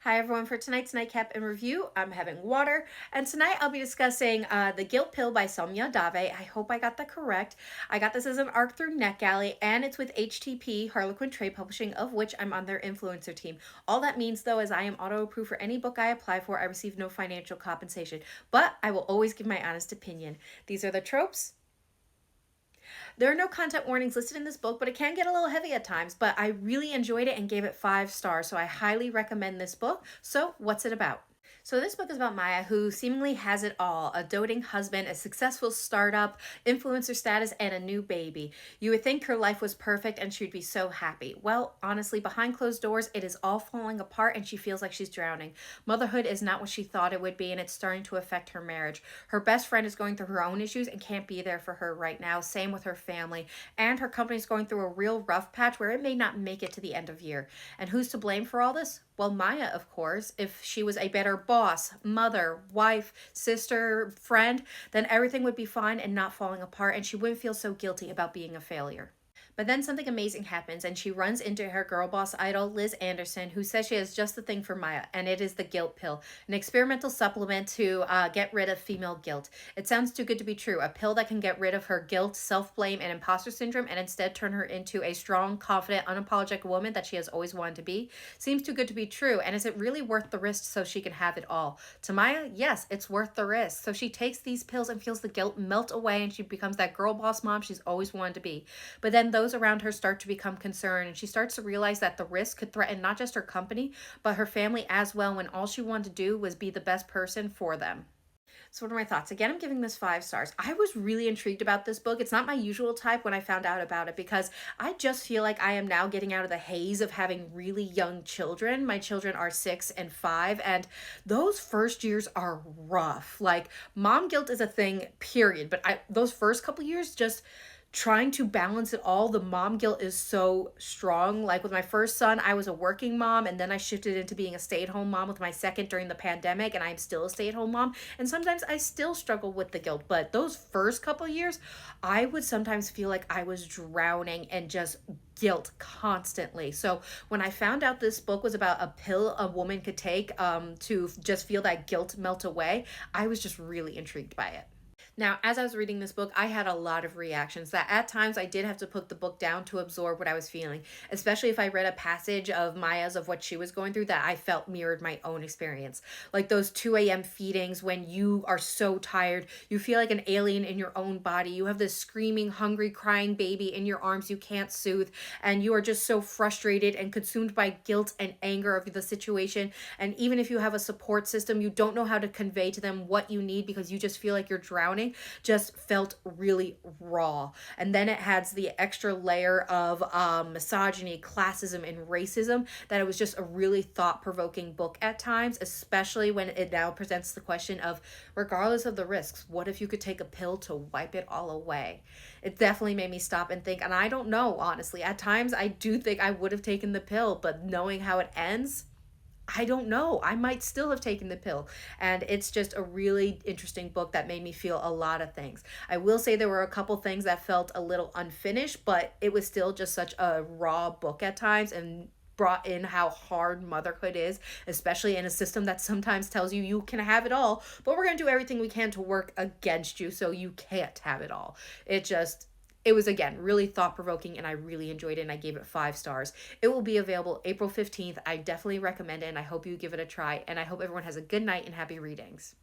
Hi everyone, for tonight's Nightcap and review, I'm having water, and tonight I'll be discussing The Guilt Pill by Somya Dave. I hope I got that correct. I got this as an ARC through NetGalley, and it's with HTP, Harlequin Trade Publishing, of which I'm on their influencer team. All that means, though, is I am auto-approved for any book I apply for. I receive no financial compensation, but I will always give my honest opinion. These are the tropes. There are no content warnings listed in this book, but it can get a little heavy at times. But I really enjoyed it and gave it 5 stars, so I highly recommend this book. So, what's it about? So this book is about Maya, who seemingly has it all: a doting husband, a successful startup, influencer status, and a new baby. You would think her life was perfect and she'd be so happy. Well, honestly, behind closed doors, it is all falling apart and she feels like she's drowning. Motherhood is not what she thought it would be, and it's starting to affect her marriage. Her best friend is going through her own issues and can't be there for her right now. Same with her family. And her company's going through a real rough patch where it may not make it to the end of year. And who's to blame for all this? Well, Maya, of course. If she was a better boss, mother, wife, sister, friend, then everything would be fine and not falling apart, and she wouldn't feel so guilty about being a failure. But then something amazing happens, and she runs into her girl boss idol, Liz Anderson, who says she has just the thing for Maya, and it is the guilt pill, an experimental supplement to get rid of female guilt. It sounds too good to be true, a pill that can get rid of her guilt, self-blame, and imposter syndrome, and instead turn her into a strong, confident, unapologetic woman that she has always wanted to be. Seems too good to be true, and is it really worth the risk so she can have it all? To Maya, yes, it's worth the risk. So she takes these pills and feels the guilt melt away, and she becomes that girl boss mom she's always wanted to be. But then those around her start to become concerned, and she starts to realize that the risk could threaten not just her company, but her family as well, when all she wanted to do was be the best person for them. So what are my thoughts? Again, I'm giving this 5 stars. I was really intrigued about this book. It's not my usual type when I found out about it, because I just feel like I am now getting out of the haze of having really young children. My children are 6 and 5, and those first years are rough. Like, mom guilt is a thing, period. But those first couple years, just trying to balance it all, the mom guilt is so strong. Like with my first son, I was a working mom, and then I shifted into being a stay-at-home mom with my second during the pandemic, and I'm still a stay-at-home mom, and sometimes I still struggle with the guilt. But those first couple years, I would sometimes feel like I was drowning and just guilt constantly. So when I found out this book was about a pill a woman could take to just feel that guilt melt away, I was just really intrigued by it. Now, as I was reading this book, I had a lot of reactions that at times I did have to put the book down to absorb what I was feeling, especially if I read a passage of Maya's of what she was going through that I felt mirrored my own experience. Like those 2 a.m. feedings when you are so tired, you feel like an alien in your own body. You have this screaming, hungry, crying baby in your arms you can't soothe, and you are just so frustrated and consumed by guilt and anger of the situation. And even if you have a support system, you don't know how to convey to them what you need because you just feel like you're drowning. Just felt really raw. And then it has the extra layer of misogyny, classism, and racism, that it was just a really thought-provoking book at times, especially when it now presents the question of, regardless of the risks, what if you could take a pill to wipe it all away? It definitely made me stop and think, and I don't know, honestly. At times, I do think I would have taken the pill, but knowing how it ends, I don't know. I might still have taken the pill. And it's just a really interesting book that made me feel a lot of things. I will say there were a couple things that felt a little unfinished, but it was still just such a raw book at times, and brought in how hard motherhood is, especially in a system that sometimes tells you you can have it all, but we're going to do everything we can to work against you so you can't have it all. It was, again, really thought-provoking, and I really enjoyed it, and I gave it 5 stars. It will be available April 15th. I definitely recommend it, and I hope you give it a try, and I hope everyone has a good night and happy readings.